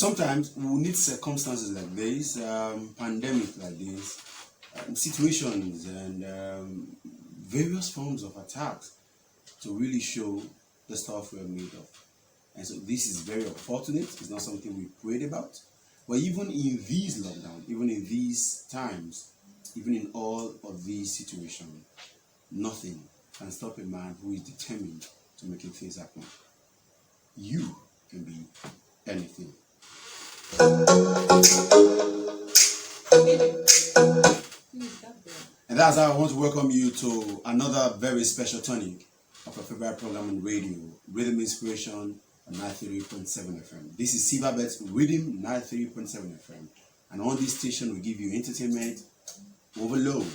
sometimes we need circumstances like this, pandemic like this, situations and various forms of attacks to really show the stuff we're made of. And so this is very unfortunate. It's not something we prayed about. But even in these lockdown, even in these times, even in all of these situations, nothing can stop a man who is determined to make things happen. You can be anything. And that's how I want to welcome you to another very special tonic of a favorite program on radio, Rhythm Inspiration on 93.7 FM. This is Sivabet's Rhythm 93.7 FM. And on this station, we give you entertainment overload.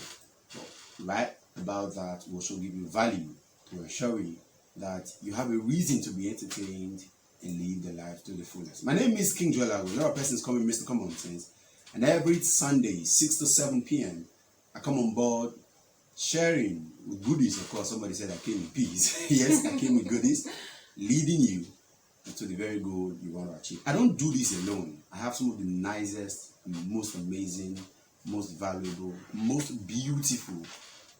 Right about that, we also give you value to ensure that you have a reason to be entertained and live the life to the fullest. My name is King Joella. A lot of persons call me Mr. Common Sense. And every Sunday, 6 to 7 p.m., I come on board sharing with goodies. Of course, somebody said I came in peace. Yes, I came with goodies, leading you to the very goal you want to achieve. I don't do this alone. I have some of the nicest, most amazing, most valuable, most beautiful,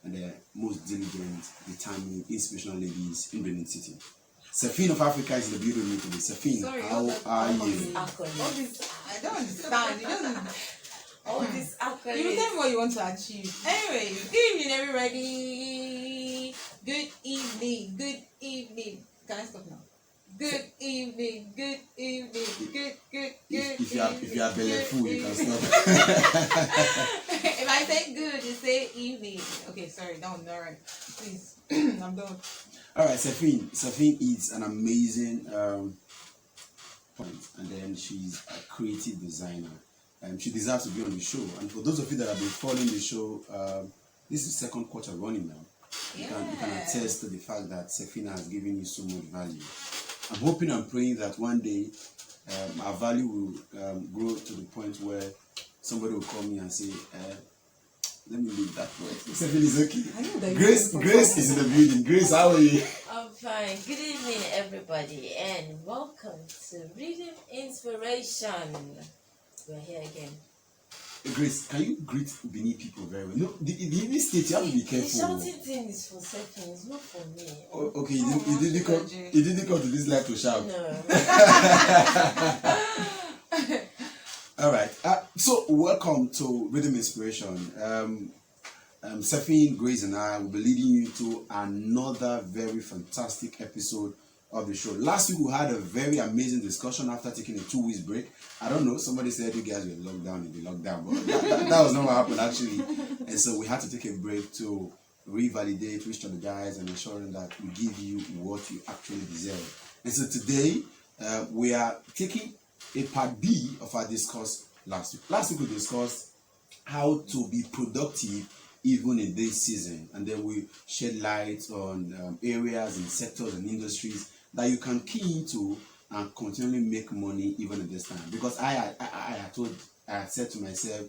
and the most diligent, determined, inspirational ladies in Benin City. Safin of Africa is in the building with me. Safin, how are you? I don't understand. You don't. All this accolades. You tell me what you want to achieve. Anyway, good evening, everybody. Good evening. Good evening. Can I stop now? Good evening. Good evening. Good. If you are belly full, you can stop. If I say good, you say evening. Okay, sorry, that one's not right. Please, I'm done. All right, Safin is an amazing point, and then she's a creative designer. She deserves to be on the show. And for those of you that have been following the show, this is the second quarter running now. You can attest to the fact that Safina has given you so much value. I'm hoping and praying that one day our value will grow to the point where somebody will call me and say, let me leave that word. Safina is okay. Grace is in the building. Grace, how are you? I'm fine. Good evening, everybody, and welcome to Rhythm Inspiration. We're here again. Grace, can you greet Benin people very well? No, in this state, you have to be careful. The shouting thing is for seconds, not for me. Oh, okay, you didn't come to this life to shout. No. All right. So, welcome to Rhythm Inspiration. Safin, Grace, and I will be leading you to another very fantastic episode of the show. Last week we had a very amazing discussion after taking a 2 weeks break. I don't know, somebody said you guys were locked down in the lockdown, but that was not what happened actually. And so we had to take a break to revalidate, re-strategize, and ensuring that we give you what you actually deserve. And so today we are taking a part B of our discuss last week. Last week we discussed how to be productive even in this season, and then we shed light on areas and sectors and industries that you can key into and continually make money even at this time. Because I had said to myself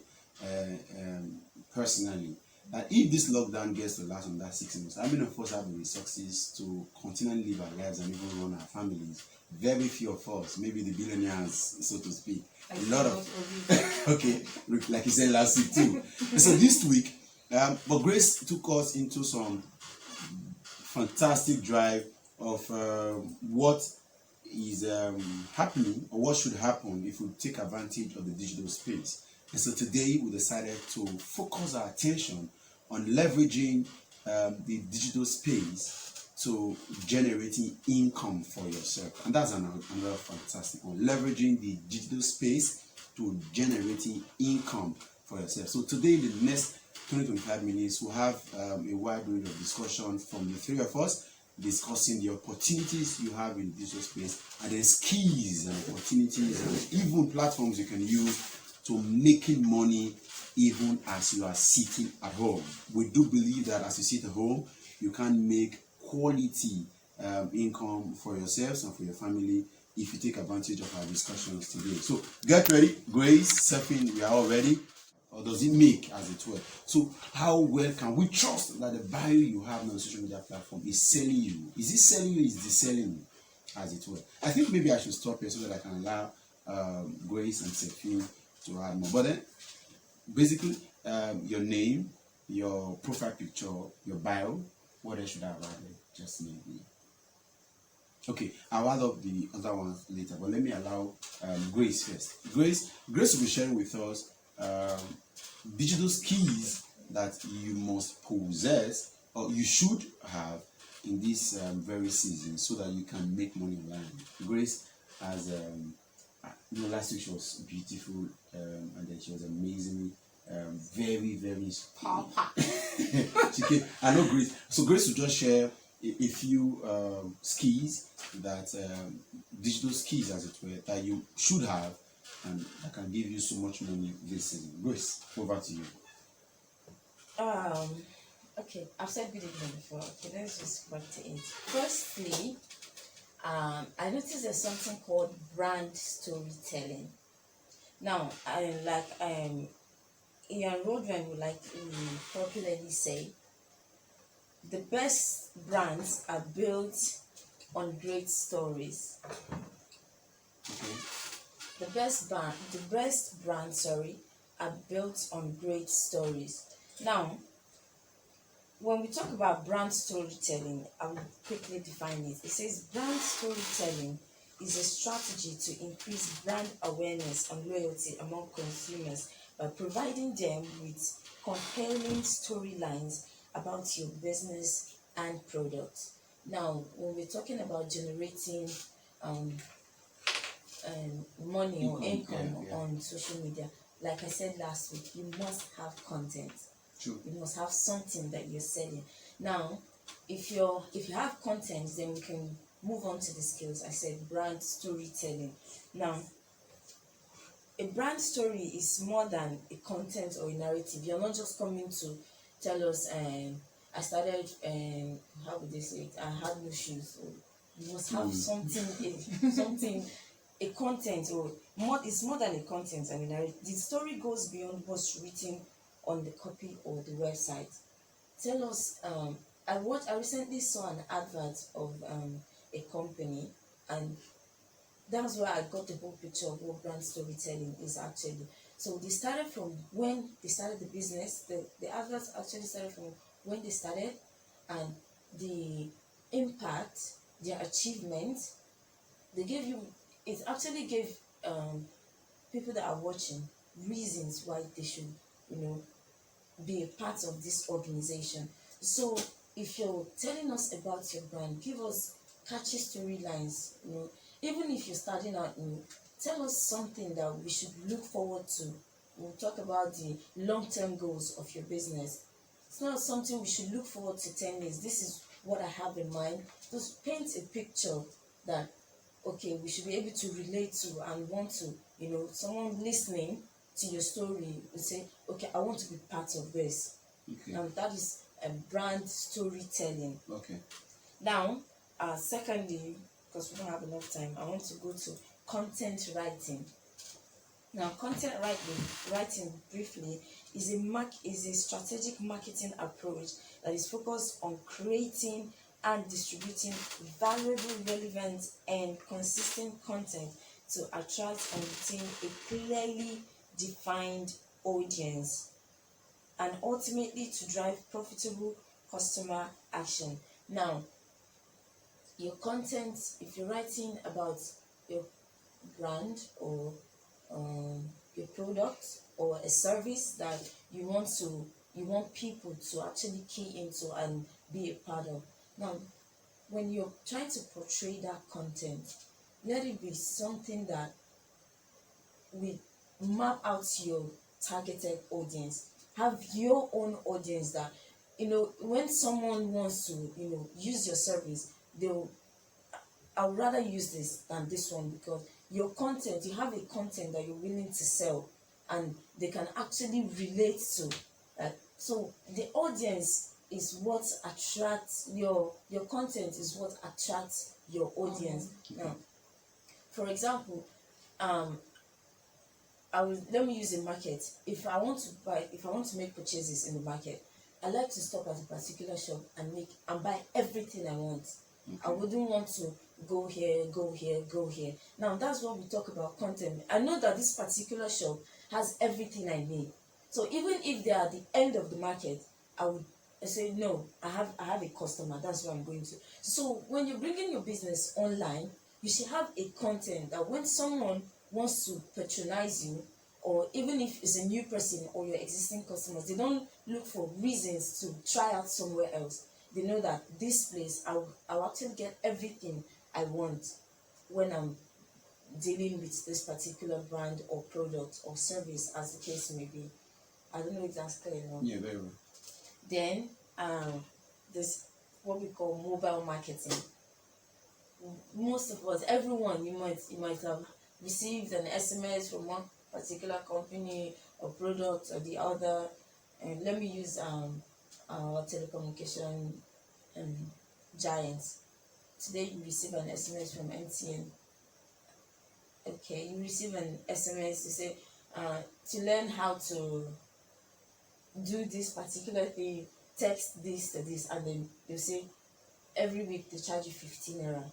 personally that if this lockdown gets to last another 6 months, how many of us have the resources to continually live our lives and even run our families? Very few of us, maybe the billionaires, so to speak. A lot of okay, like you said last week too. And so this week, but Grace took us into some fantastic drive of what is happening or what should happen if we take advantage of the digital space. And so today we decided to focus our attention on leveraging the digital space to generating income for yourself. And that's another fantastic one. Leveraging the digital space to generating income for yourself. So today, in the next 20-25 minutes, we'll have a wide range of discussion from the three of us, discussing the opportunities you have in digital space and the skills and opportunities and even platforms you can use to making money even as you are sitting at home. We do believe that as you sit at home, you can make quality income for yourselves and for your family if you take advantage of our discussions today. So get ready, Grace, Safin, we are all ready. Or does it make, as it were? So how well can we trust that the value you have on a social media platform is selling you? Is it selling you? Is it selling you, as it were? I think maybe I should stop here so that I can allow Grace and Sephine to add more. But then, basically, your name, your profile picture, your bio. What else should I have added? Just maybe. Okay, I'll add up the other ones later, but let me allow Grace first. Grace will be sharing with us digital skills that you must possess or you should have in this very season so that you can make money online. Grace has, last week she was beautiful and then she was amazingly, very Papa. she came. I know Grace. So Grace will just share a few skills that digital skills, as it were, that you should have and that can give you so much money this season. Grace, over to you. Okay, I've said good evening before. Okay, let's just back to it. Firstly, I noticed there's something called brand storytelling. Now, Ian Rodman would like to popularly say, the best brands are built on great stories. Okay. The best brands, are built on great stories. Now, when we talk about brand storytelling, I will quickly define it. It says brand storytelling is a strategy to increase brand awareness and loyalty among consumers by providing them with compelling storylines about your business and product. Now, when we're talking about generating um, money or income yeah. on social media, like I said last week, you must have content. True. You must have something that you're selling. Now, if you have content, then we can move on to the skills. I said brand storytelling. Now, a brand story is more than a content or a narrative. You're not just coming to tell us, I started, how would they say it? I had no shoes. Or you must have something, a content, or more. It's more than a content and a narrative. The story goes beyond what's written on the copy or the website. Tell us. I recently saw an advert of a company, and that's where I got the whole picture of what brand storytelling is actually. So they started from when they started the business. The adverts actually started from when they started, and the impact, their achievement. They gave you. It actually gave people that are watching reasons why they should, be a part of this organization. So if you're telling us about your brand, give us catchy storylines. Even if you're starting out new, tell us something that we should look forward to. We'll talk about the long-term goals of your business. It's not something we should look forward to 10 years. This is what I have in mind. Just paint a picture that, okay, we should be able to relate to and want to, someone listening to your story will say, okay, I want to be part of this. Okay. And that is a brand storytelling. Okay. Now, secondly, because we don't have enough time, I want to go to content writing. Now, content writing briefly is a strategic marketing approach that is focused on creating and distributing valuable, relevant, and consistent content to attract and retain a clearly defined audience, and ultimately to drive profitable customer action. Now, your content, if you're writing about your brand or your product or a service that you want people to actually key into and be a part of. Now, when you're trying to portray that content, let it be something that will map out your targeted audience. Have your own audience that, when someone wants to, use your service, I would rather use this than this one, because your content, you have a content that you're willing to sell and they can actually relate to. So the audience is what attracts your content is what attracts your audience. Now, for example, let me use a market. If I want to make purchases in the market, I like to stop at a particular shop and buy everything I want. I wouldn't want to go here, go here, go here. Now that's what we talk about content. I know that this particular shop has everything I need. So even if they are at the end of the market, I would say no. I have a customer. That's where I'm going to. So when you're bringing your business online, you should have a content that when someone wants to patronize you, or even if it's a new person or your existing customers, they don't look for reasons to try out somewhere else. They know that this place, I'll actually get everything I want when I'm dealing with this particular brand or product or service, as the case may be. I don't know if that's clear enough. Yeah, very well. Then this what we call mobile marketing. Most of us, everyone, you might have received an SMS from one particular company or product or the other. And let me use our telecommunication giants. Today you receive an SMS from MTN. Okay, you receive an SMS to say to learn how to do this particular thing, text this to this, and then you say every week they charge you 15 naira.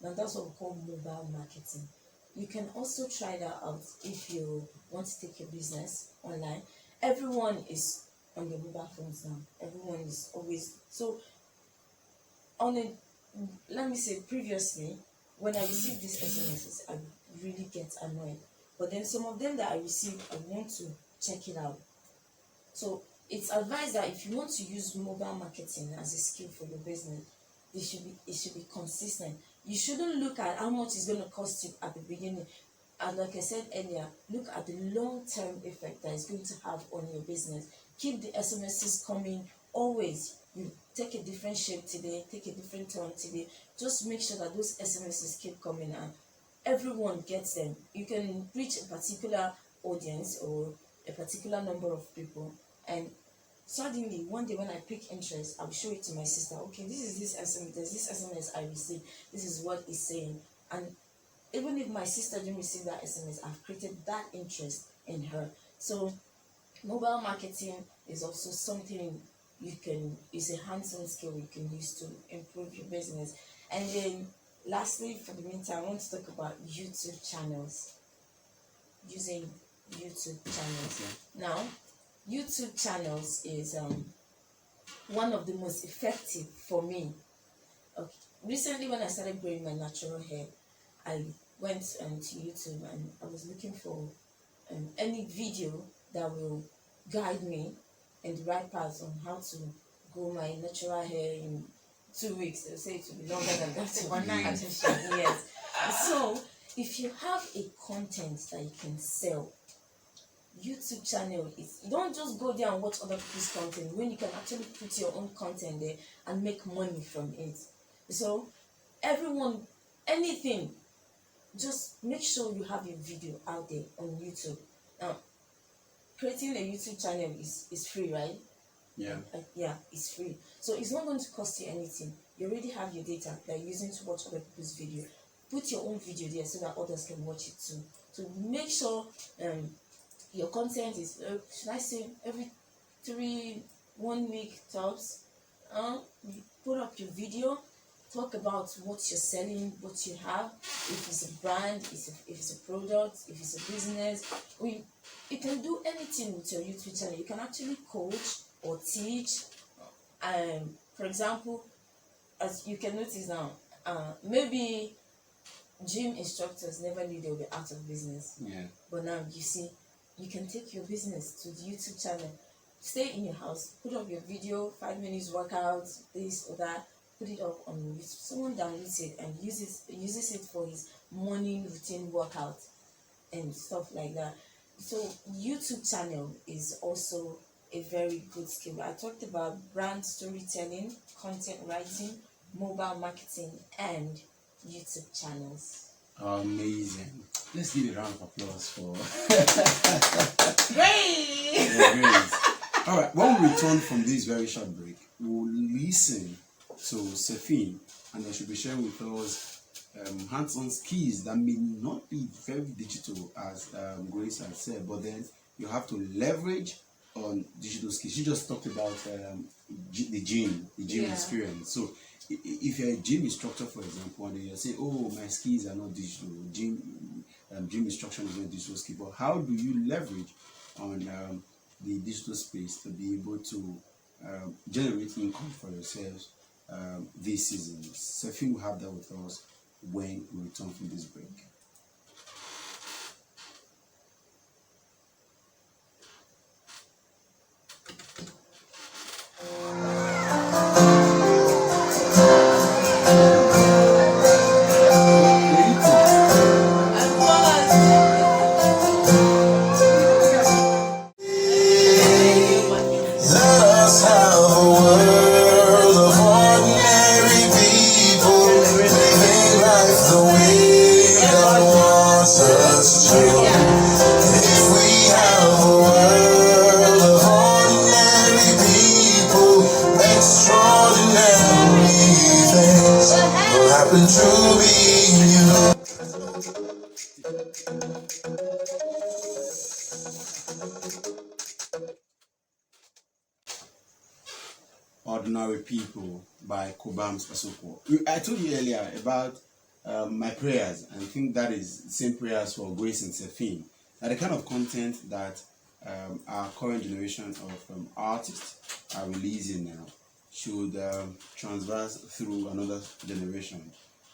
Now that's what we call mobile marketing. You can also try that out if you want to take your business online. Everyone is on their mobile phones now. Everyone is always so on a, let me say, previously when I received these SMSs, I really get annoyed. But then some of them that I received, I want to check it out. So it's advised that if you want to use mobile marketing as a skill for your business, it should be consistent. You shouldn't look at how much it's going to cost you at the beginning. And like I said earlier, look at the long-term effect that it's going to have on your business. Keep the SMSs coming always. You take a different shape today, take a different turn today. Just make sure that those SMSs keep coming and everyone gets them. You can reach a particular audience or a particular number of people, and suddenly one day when I pick interest, I'll show it to my sister. Okay, this is this SMS, there's this SMS I received, this is what it's saying. And even if my sister didn't receive that SMS, I've created that interest in her. So mobile marketing is also something it's a hands-on skill you can use to improve your business. And then lastly, for the meantime, I want to talk about YouTube channels. Using YouTube channels. Now, YouTube channels is one of the most effective for me. Okay. Recently, when I started growing my natural hair, I went to YouTube and I was looking for any video that will guide me in the right path on how to grow my natural hair in 2 weeks. They'll say it will be longer than that. Overnight. Yes. So, if you have a content that you can sell, YouTube channel is, you don't just go there and watch other people's content when you can actually put your own content there and make money from it. So everyone, anything, just make sure you have your video out there on YouTube. Now, creating a YouTube channel is free, right? Yeah. Yeah, it's free. So it's not going to cost you anything. You already have your data that you're using to watch other people's video. Put your own video there so that others can watch it too. So make sure your content is, should I say, every 1 week tops. You put up your video, talk about what you're selling, what you have, if it's a brand, if it's a product, if it's a business. You can do anything with your YouTube channel. You can actually coach or teach. For example, as you can notice now, maybe gym instructors never knew they would be out of business. Yeah. But now you see, you can take your business to the YouTube channel. Stay in your house, put up your video, 5 minutes workout, this or that, put it up on YouTube. Someone downloads it and uses it for his morning routine workout and stuff like that. So YouTube channel is also a very good skill. I talked about brand storytelling, content writing, mobile marketing, and YouTube channels. Amazing. Let's give a round of applause for Great! yeah, great. All right, when we return from this very short break, we'll listen to Sefine, and they should be sharing with us hands-on skills that may not be very digital, as Grace had said, but then you have to leverage on digital skills. She just talked about the gym Yeah. experience. So if you're a gym instructor, for example, and then you say, "Oh, my skills are not digital. Gym instruction is not digital skill." But how do you leverage on the digital space to be able to generate income for yourselves this season? Sefin will have that with us when we return from this break. Let us have a world of ordinary people living life the way God wants us to. If we have a world of ordinary people, extraordinary things will happen to me and you. Ordinary People by Kobams Pasoko. I told you earlier about my prayers, and I think that is the same prayers for Grace and Sefin. That the kind of content that our current generation of artists are releasing now should transverse through another generation.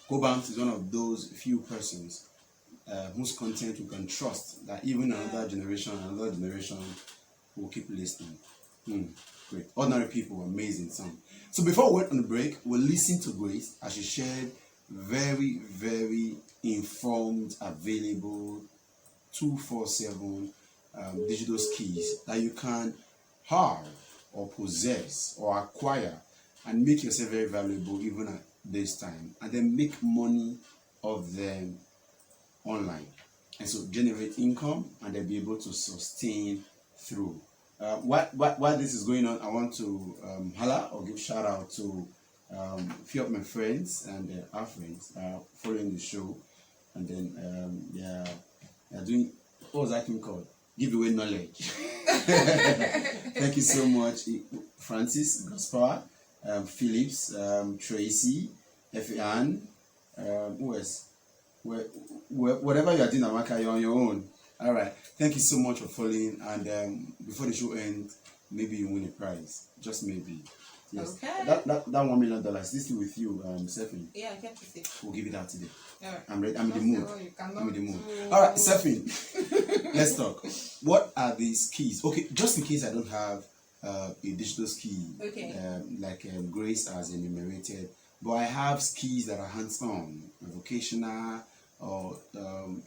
Kobams is one of those few persons whose content you can trust that even another generation will keep listening. Great. Ordinary People, amazing song. So before we went on the break, we'll listen to Grace as she shared very, very informed, available 247 digital skills that you can have or possess or acquire and make yourself very valuable even at this time, and then make money of them online, and so generate income and then be able to sustain through. While this is going on, I want to holla or give shout out to a few of my friends and our friends following the show, and then they're doing, what was that thing called? Give away knowledge. Thank you so much, Francis, Gaspar, Phillips, Tracy, Ann, who else? Whatever you are doing, Amaka, you're on your own. All right. Thank you so much for following. And before the show ends, maybe you win a prize. Just maybe. Yes. Okay. That $1 million. This is with you, Sefin. Yeah, I can't see. We'll give it out today. All right. I'm ready. I'm in the Don't mood. say, "Oh, you cannot I'm in the mood. do-" All right, Sefin. Let's talk. What are these keys? Okay, just in case I don't have a digital ski, Okay. like Grace has enumerated, but I have skis that are hands-on, vocational or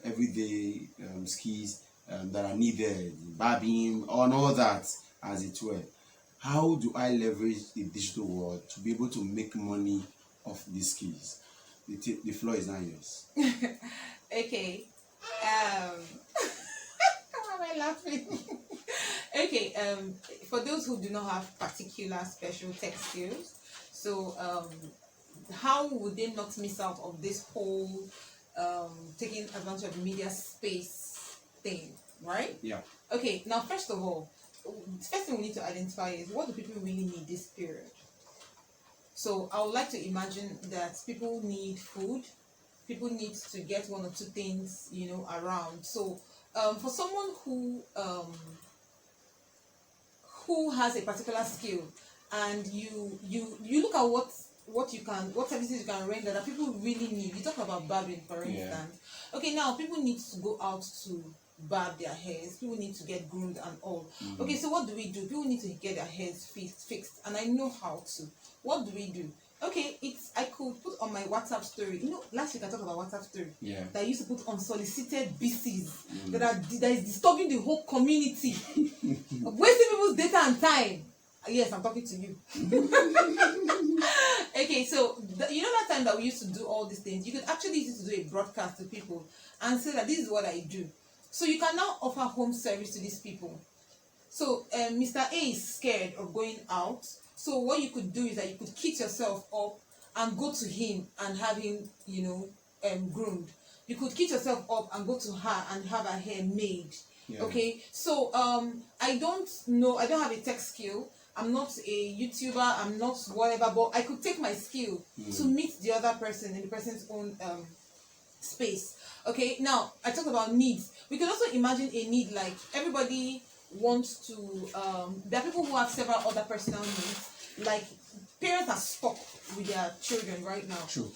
everyday skis that are needed, barbing, and all that, as it were. How do I leverage the digital world to be able to make money off these skis? The floor is now yours. Okay. Why am I laughing? Okay. For those who do not have particular special tech skills, so how would they not miss out of this whole taking advantage of media space thing, right? Yeah. Okay. Now, first of all, the first thing we need to identify is, what do people really need this period? So I would like to imagine that people need food, people need to get one or two things, around. So for someone who has a particular skill, and you look at what services you can render that people really need. You talk about barbing, for instance. Okay, now people need to go out to barb their hairs, people need to get groomed and all. Okay, so what do? People need to get their hairs fixed, and I know how to. What do we do? Okay, I could put on my WhatsApp story. Last week I talked about WhatsApp story. Yeah. That I used to put unsolicited BCs that is disturbing the whole community, wasting people's data and time. Yes, I'm talking to you. Okay, so that time that we used to do all these things, you could actually use it to do a broadcast to people and say that this is what I do. So you can now offer home service to these people. So Mr. A is scared of going out. So what you could do is that you could kit yourself up and go to him and have him, groomed. You could kit yourself up and go to her and have her hair made. Yeah. Okay, so I don't know, I don't have a tech skill. I'm not a YouTuber, I'm not whatever, but I could take my skill to meet the other person in the person's own space. Okay, now I talked about needs. We can also imagine a need like everybody wants to there are people who have several other personal needs, like parents are stuck with their children right now. True.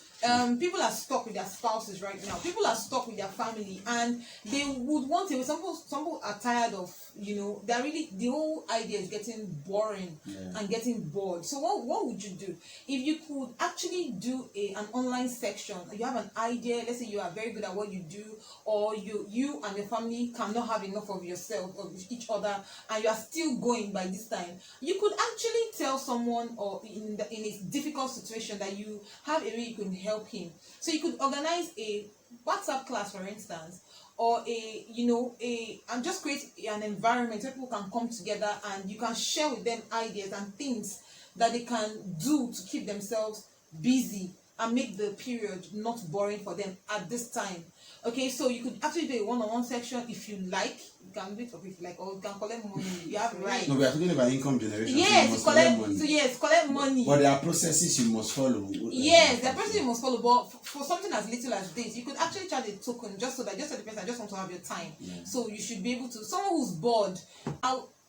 People are stuck with their spouses right now. People are stuck with their family, and they would want to. Some people are tired of, they're really, the whole idea is getting boring and getting bored. So what would you do if you could actually do an online section? You have an idea. Let's say you are very good at what you do, or you and your family cannot have enough of yourself of each other, and you are still going by this time. You could actually tell someone, or in a difficult situation, that you have a way you can help him. So you could organize a WhatsApp class, for instance, or and just create an environment where people can come together and you can share with them ideas and things that they can do to keep themselves busy and make the period not boring for them at this time. Okay, so you could actually do a one-on-one section if you like. You can do it for if you like, or you can collect money. You have right. No, we are talking about income generation. so you Yes, must collect. money. So yes, collect money. But there are processes you must follow. Yes, the person you must follow, but for something as little as this, you could actually charge a token just so the person, I just want to have your time. Yeah. So you should be able to, someone who's bored,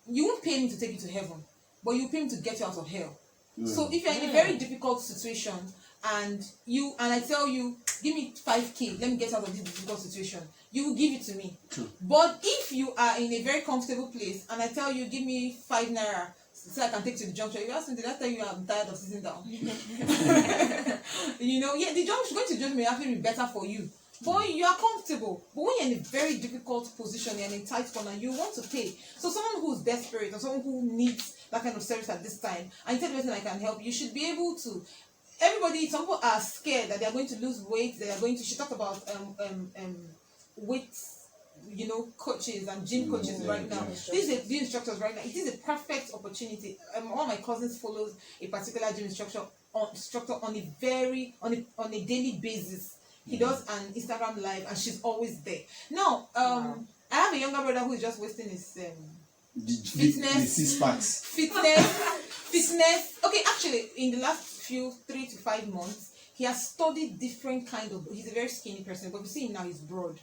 you won't pay me to take you to heaven, but you pay me to get you out of hell. So if you're in a very difficult situation and I tell you, give me 5K, let me get out of this difficult situation, you will give it to me. True. But if you are in a very comfortable place and I tell you, give me 5 naira so I can take to the junction, you ask me, did I tell you I'm tired of sitting down? The junction, going to the junction may actually be better for you. But you are comfortable. But when you're in a very difficult position, you're in a tight corner, you want to pay. So someone who's desperate or someone who needs that kind of service at this time, and you tell the person I can help, you should be able to. Some people are scared that they are going to lose weight. She talked about weight, coaches and gym coaches right now. These are gym instructors right now. It is a perfect opportunity. One of my cousins follows a particular gym instructor on a daily basis. He does an Instagram live and she's always there. Now, I have a younger brother who is just wasting his fitness. The 6 packs. Fitness. Okay, actually, in the last 3 to 5 months, he has studied different kind of. He's a very skinny person, but you see him now, he's broad.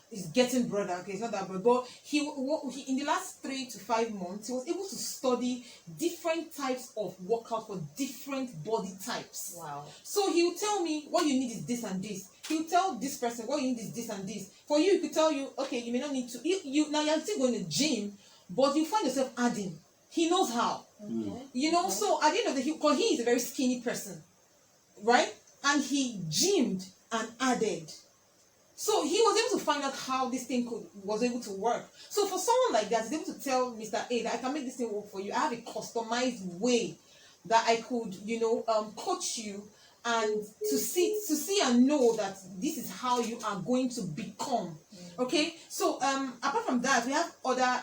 He's getting broader. Okay, it's not that broad, but he in the last 3 to 5 months, he was able to study different types of workout for different body types. Wow. So he will tell me what you need is this and this. He will tell this person what you need is this and this. For you, he could tell you, okay, you may not need to. Now you're still going to the gym, but you find yourself adding. He knows how. Okay. So at the end of the day, because he is a very skinny person, right? And he gymmed and added. So he was able to find out how this thing was able to work. So for someone like that, he's able to tell Mr. A that I can make this thing work for you. I have a customized way that I could, coach you and to see and know that this is how you are going to become. Okay? So apart from that, we have other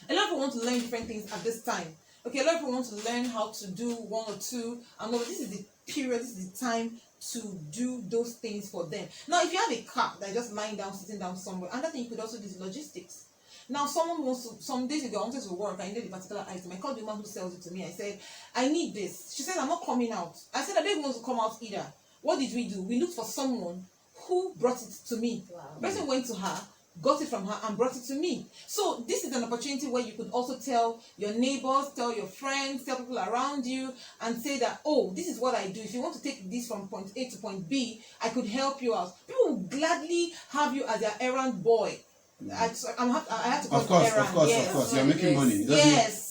a lot of people want to learn different things at this time. Okay, a lot of people want to learn how to do 1 or 2, and this is the period, this is the time to do those things for them. Now, if you have a car that is just lying down, sitting down somewhere, another thing you could also do is logistics. Now, some days ago, I wanted to work, I needed a particular item. I called the woman who sells it to me. I said, I need this. She said, I'm not coming out. I said, I don't even want to come out either. What did we do? We looked for someone who brought it to me. Wow. The person went to her, got it from her and brought it to me. So this is an opportunity where you could also tell your neighbors, tell your friends, tell people around you and say that, oh, this is what I do. If you want to take this from point A to point B, I could help you out. People will gladly have you as their errand boy. I have to call Of course, yes. you're making money. It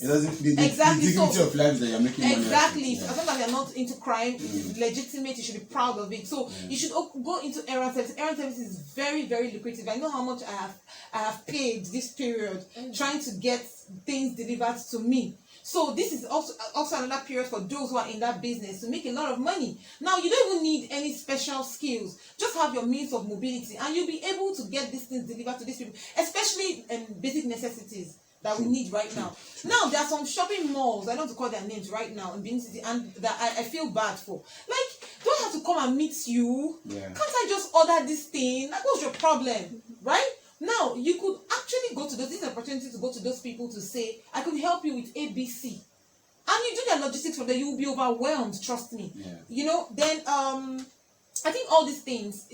doesn't the dignity of life that you're making money. Exactly. Yeah. As long as you're not into crime, it's legitimate, you should be proud of it. So you should go into errand service. Errand service is very, very lucrative. I know how much I have paid this period trying to get things delivered to me. So this is also another period for those who are in that business to make a lot of money. Now, you don't even need any special skills. Just have your means of mobility and you'll be able to get these things delivered to these people, especially basic necessities that we need right now. Now, there are some shopping malls, I don't want to call their names right now in Benin City, and that I feel bad for. Like, do I have to come and meet you? Yeah. Can't I just order this thing? Like, what's your problem? Right? Now you could actually go to those. This is an opportunity to go to those people to say, I could help you with ABC, and you do the logistics from there. You will be overwhelmed. Trust me. Yeah. You know. Then I think all these things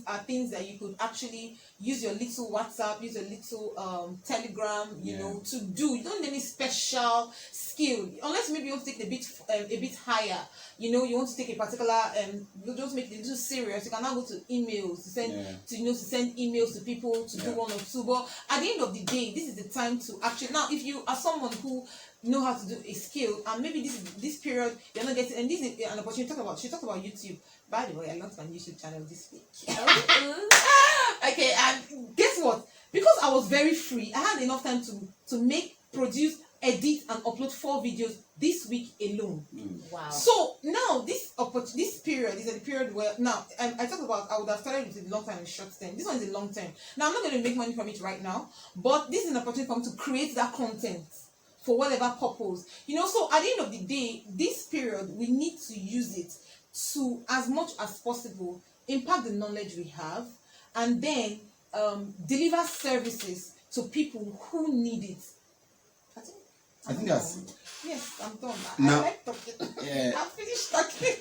are things that you could actually use your little WhatsApp, use your little Telegram, you Yeah. know, to do. You don't need any special skill, unless maybe you want to take a bit higher. You know, you want to take a particular you don't make it a little serious. You can now go to emails to send Yeah. to send emails to people to do Yeah. one or two. But at the end of the day, this is the time to actually. Now, if you are someone who know how to do a skill, and maybe this period you're not getting, and this is an opportunity. She talked about YouTube. By the way, I launched my YouTube channel this week. Okay, and guess what? Because I was very free, I had enough time to make, produce, edit, and upload 4 videos this week alone. Wow. So now this period is a period where now I talked about I would have started with a long time and short term. This one is a long term. Now I'm not going to make money from it right now, but this is an opportunity for me to create that content for whatever purpose. You know, so at the end of the day, this period we need to use it to, as much as possible, impact the knowledge we have, and then deliver services to people who need it. I think that's done. Yes, I'm done. Now- I like talking. Yeah. I'm finished talking.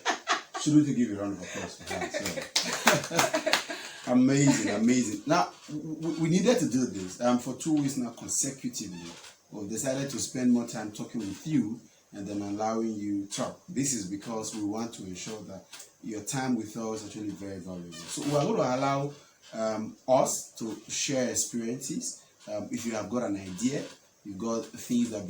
Should we give you a round of applause for that? So, amazing. Now, we needed to do this. For 2 weeks now consecutively, we've decided to spend more time talking with you and then allowing you talk. This is because we want to ensure that your time with us is actually very valuable. So we're going to allow us to share experiences. If you have got an idea, you've got things that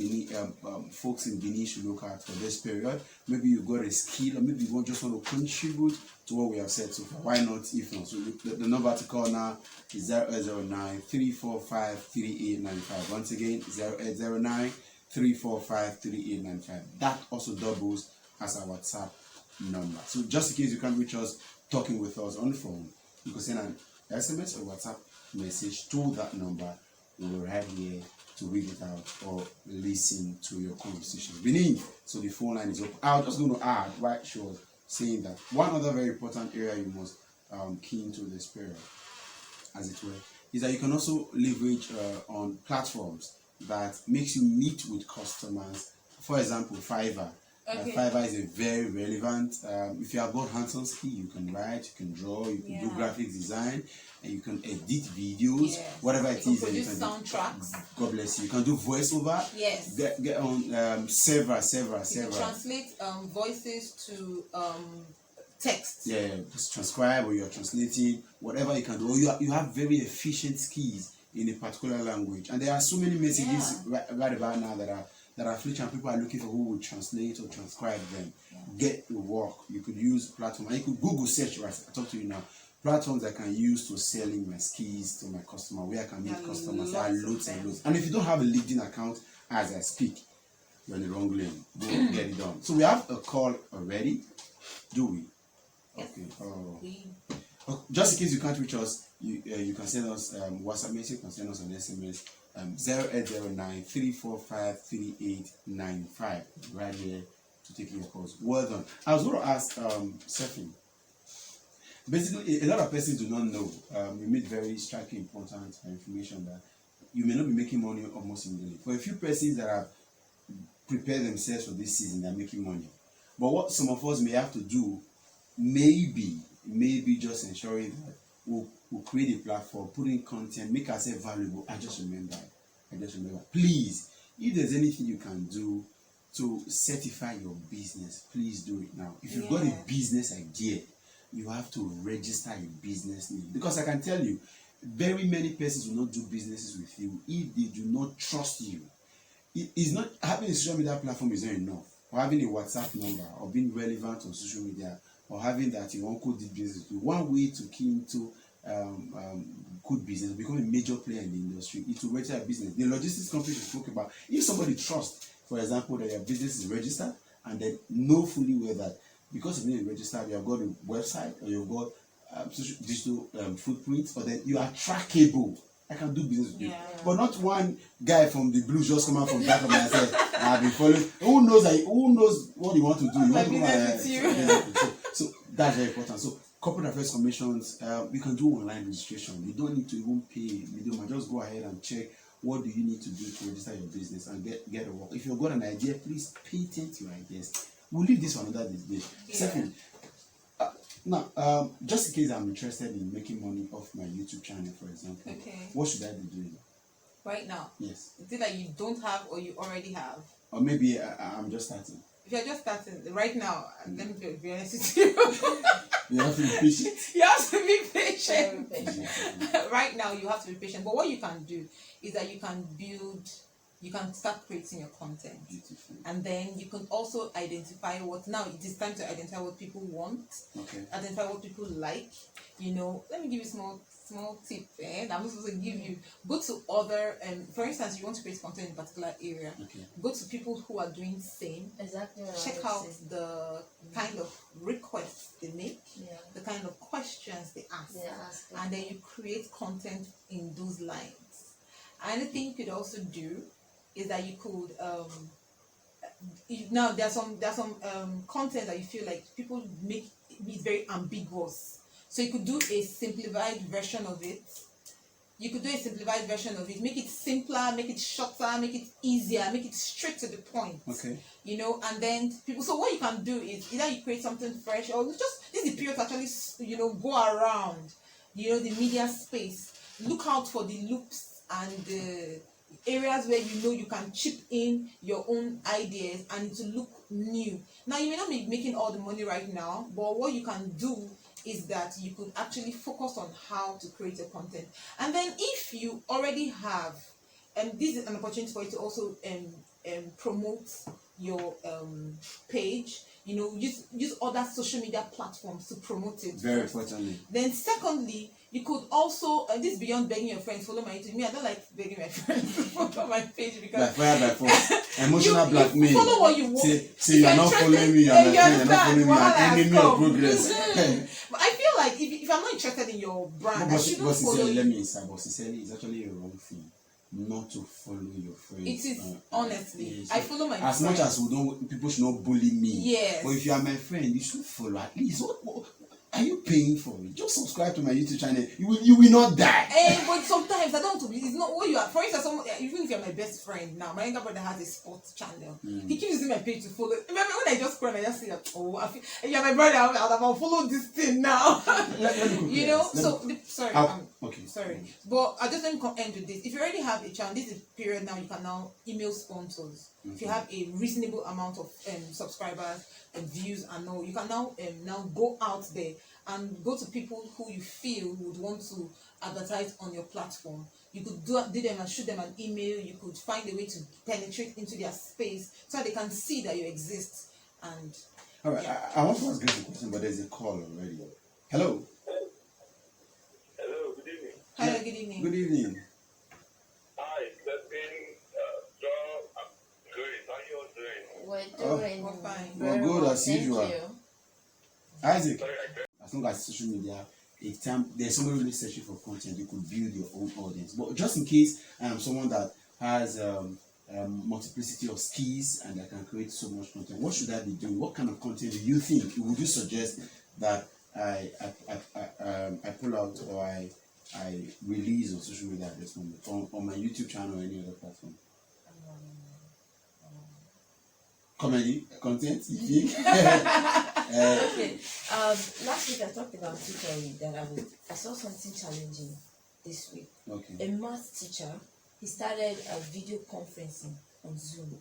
folks in Benin should look at for this period. Maybe you've got a skill, or maybe you just want to contribute to what we have said so far. Why not? If not, so the number to call now is 0809 345 3895. Once again, 0809 345 3895. That also doubles as our WhatsApp number. So just in case you can't reach us talking with us on the phone, you can send an SMS or WhatsApp message to that number. We're right here to read it out or listen to your conversation beneath. So the phone line is open. I was just going to add, right, she was saying that one other very important area you must key into this period, as it were, is that you can also leverage on platforms that makes you meet with customers. For example, Fiverr. Okay. Fiverr is a very relevant. If you have got hands-on skill, you can write, you can draw, you can do graphic design, and you can edit videos, whatever it You is. can And you produce can soundtracks. God bless you. You can do voiceover. Yes. Get on several. You can translate voices to text. Yeah, just transcribe, or you're translating, whatever you can do. Or you have very efficient skills in a particular language, and there are so many messages right about now that are fleeting, and people are looking for who will translate or transcribe them. Get the work. You could use platform, and you could Google search. Right, I talk to you now. Platforms I can use to selling my skills to my customer, where I can meet customers. There are loads and loads. And if you don't have a LinkedIn account as I speak, you're in the wrong lane. Go get it done. So we have a call already. Do we? Okay. Oh. Just in case you can't reach us, you can send us WhatsApp message. You can send us an SMS. 0809 345 3895. Right here to take your calls. Well done. I was going to ask Sefin. Basically, a lot of persons do not know. You made very striking, important information that you may not be making money almost immediately. For a few persons that have prepared themselves for this season, they're making money. But what some of us may have to do, maybe just ensuring that we'll create a platform, put in content, make ourselves valuable. I just remember. Please, if there's anything you can do to certify your business, please do it now. If you've got a business idea, you have to register your business name, because I can tell you, very many persons will not do businesses with you if they do not trust you. It's not having a social media platform is not enough, or having a WhatsApp number, or being relevant on social media, or having that your uncle did business with you. One way to key into good business, become a major player in the industry, is to register a business. The logistics company you spoke about, if somebody trusts, for example, that your business is registered, and they know fully well that because you've been registered, you have got a website, or you've got digital footprint, or that you are trackable. I can do business with you. But not one guy from the blues just come out from back of my head. I've been following. Who knows what you want to do? You want to business with you. So that's very important. So corporate affairs commissions, we can do online registration. You don't need to even pay middleman. Just go ahead and check what do you need to do to register your business and get a work. If you've got an idea, please patent your ideas. We'll leave this for another day. Yeah. Second, now, just in case I'm interested in making money off my YouTube channel, for example, Okay. what should I be doing? Right now, Yes. is it that you don't have or you already have? Or maybe I'm just starting. If you're just starting right now, let me be honest with you. You have to be patient. You have to be Very patient. patient. Right now, you have to be patient. But what you can do is that you can start creating your content. Beautiful. And then you can also identify what, now it is time to identify what people want, Okay. identify what people like. Let me give you small tip. I'm not supposed to give you. Go to other, for instance, you want to create content in a particular area. Okay. Go to people who are doing same. Exactly. What Check I out would say. the kind of requests they make, Yeah. the kind of questions they ask, They ask. and then you create content in those lines. Another thing you could also do is that you could now there's some content that you feel like people make it very ambiguous, so you could do a simplified version of it. Make it simpler, make it shorter, make it easier, make it straight to the point. Okay. And then people, so what you can do is either you create something fresh, or just this is the period to actually go around the media space, look out for the loops and the areas where you can chip in your own ideas and to look new. Now, you may not be making all the money right now, but what you can do is that you could actually focus on how to create your content. And then if you already have, and this is an opportunity for you to also promote your page, use other social media platforms to promote it. Very first. importantly. Then secondly, you could also, this is beyond begging your friends, follow my YouTube. Me, I don't like begging my friends to follow my page By because fire, by force. Emotional you blackmail. follow what you want. Say you're not following me, you're my friend, you're not following me, you're an enemy of progress. But I feel like if I'm not interested in your brand, I shouldn't follow sincerely, let you. me inside, but sincerely, it's actually a wrong thing not to follow your friends. It is, honestly. yes. I follow my As friends. much as people should not bully me. Yes. But if you are my friend, you should follow at least. What are you paying for it? Just subscribe to my YouTube channel. You will not die. But sometimes I don't want to be. It's not what you are. For instance, even if you're my best friend now, my younger brother has a sports channel. He keeps using my page to follow. Remember when I just scroll and I just say, I feel you're my brother. I'll follow this thing now. Let me quickly Sorry. okay. Sorry, but I just let me end with this. If you already have a channel, this is period now. You can now email sponsors. If you have a reasonable amount of subscribers and views and all, you can now go out there and go to people who you feel would want to advertise on your platform. You could do them and shoot them an email. You could find a way to penetrate into their space so that they can see that you exist. And All right. yeah. I want to ask Grace a question, but there's a call already. Hello. Hello, good evening. Hello, good evening. Good evening. Hi, that's been John. I'm good. How you all doing? We're doing We're fine. very We're good well, as thank usual. you. Isaac. Sorry, I As long as social media, there's somebody really searching for content, you could build your own audience. But just in case I am someone that has multiplicity of skills and I can create so much content, what should I be doing? What kind of content do you think? Would you suggest that I pull out or I release on social media at this moment, on my YouTube channel or any other platform? Comedy content, you think? Okay. Last week I talked about tutoring that I saw something challenging this week. Okay. A math teacher, he started a video conferencing on Zoom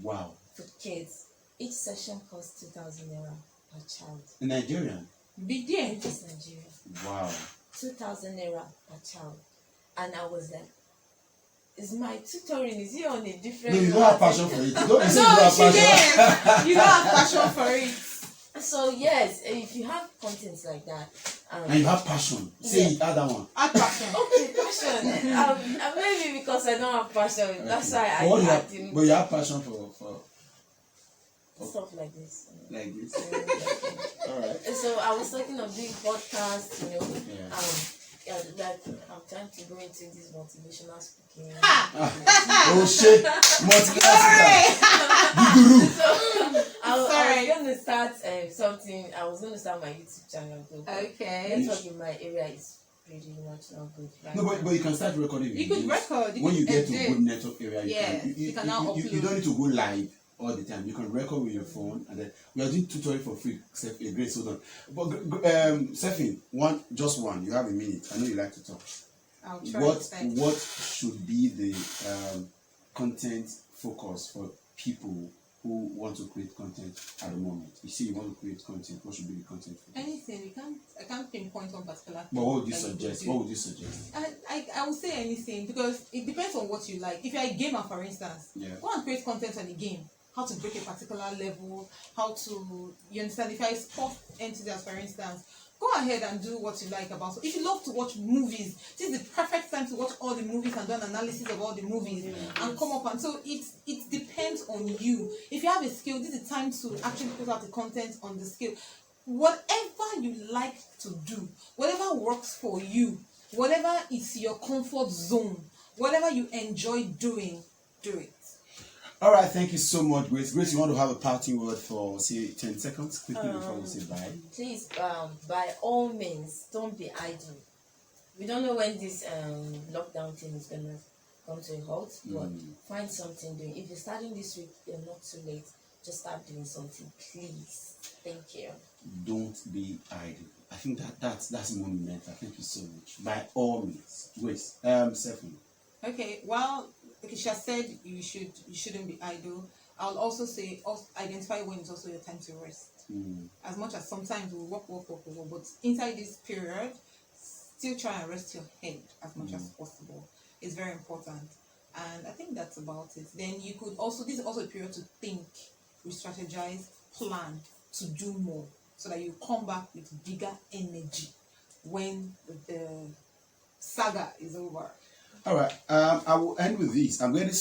Wow. for kids. Each session costs 2,000 naira per child. In Nigerian? Be there. It is Nigeria. Wow. 2,000 naira per child. And I was like, is my tutoring, is it on a different No, you don't have passion for it. Don't say you No, don't have she passion. did. You don't have passion for it. So yes, if you have contents like that, And you have passion. Say it, add that one. Add passion. okay, passion. Maybe because I don't have passion, that's why But what I you add in but you have passion for stuff like this. like this. And Alright. so I was talking of doing podcasts, Yeah. that I'm trying to go into this motivational speaking. Oh shit! Multi-classical. The guru. I was Sorry. I'm gonna start something. I was gonna start my YouTube channel. Though, but Okay. network in my area is pretty much not good. Right No, but now. you can start recording. You could videos. record. When you get to edit. good network area, Yes, you can now you upload. don't need to go live all the time. You can record with your phone, and then we are doing tutorial for free. Except a great hold on. But Sefin, just one. You have a minute. I know you like to talk. I'll try. What should be the content focus for people who want to create content at the moment? You see, you want to create content. What should be the content focus? Anything. I can't pinpoint one particular thing. But what would you that suggest? do. What would you suggest? I would say anything because it depends on what you like. If you're a gamer, for instance, Yeah. go and create content on a game. How to break a particular level, you understand? If you're a sport enthusiast, for instance, go ahead and do what you like about. So if you love to watch movies, this is the perfect time to watch all the movies and do an analysis of all the movies and come up. And so it depends on you. If you have a skill, this is the time to actually put out the content on the skill. Whatever you like to do, whatever works for you, whatever is your comfort zone, whatever you enjoy doing, do it. All right, thank you so much, Grace. Grace, you want to have a parting word for, say, 10 seconds quickly before we say bye? Please, by all means, don't be idle. We don't know when this lockdown thing is gonna come to a halt, but find something doing. If you're starting this week, you're not too late. Just start doing something, please. Thank you. Don't be idle. I think that's monumental. Thank you so much. By all means, Grace. Stephanie. Okay, well, like she has said, you shouldn't be idle. I'll also say, identify when it's also your time to rest. As much as sometimes we work, but inside this period, still try and rest your head as much as possible. It's very important. And I think that's about it. Then you could also, this is also a period to think, re-strategize, plan, to do more, so that you come back with bigger energy when the saga is over. All right. I will end with this.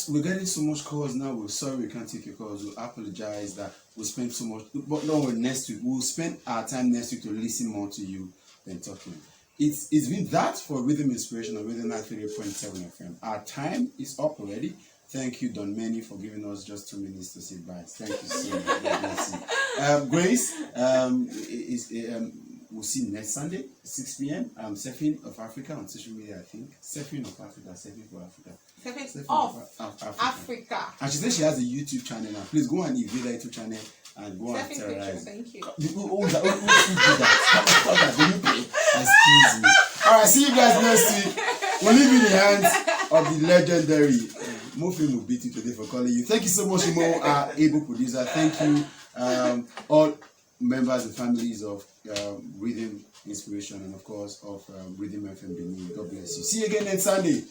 We're getting so much calls now. We're sorry we can't take your calls. We apologize that we spent so much. But don't worry. Next week we'll spend our time next week to listen more to you than talking. It's been that for Rhythm Inspiration on Rhythm 93.7 FM. Our time is up already. Thank you, Don Manny, for giving us just 2 minutes to say bye. Thank you so much. God bless you. Grace, we'll see you next Sunday, 6 p.m. Sefin of Africa on social media, I think. Sefin of Africa, Sefin for Africa. Sefin of Africa. And she says she has a YouTube channel now. Please go and invade her YouTube channel and go and Sefin terrorize. picture, thank you. Who do that? Stop that. Don't you pay? Excuse me. All right, see you guys next week. We'll leave you in the hands of the legendary Mofi Mubiti today for calling you. Thank you so much, Mo, our able producer. Thank you, all members and families of Rhythm Inspiration and, of course, of Rhythm FM Benin. God bless you. See you again next Sunday.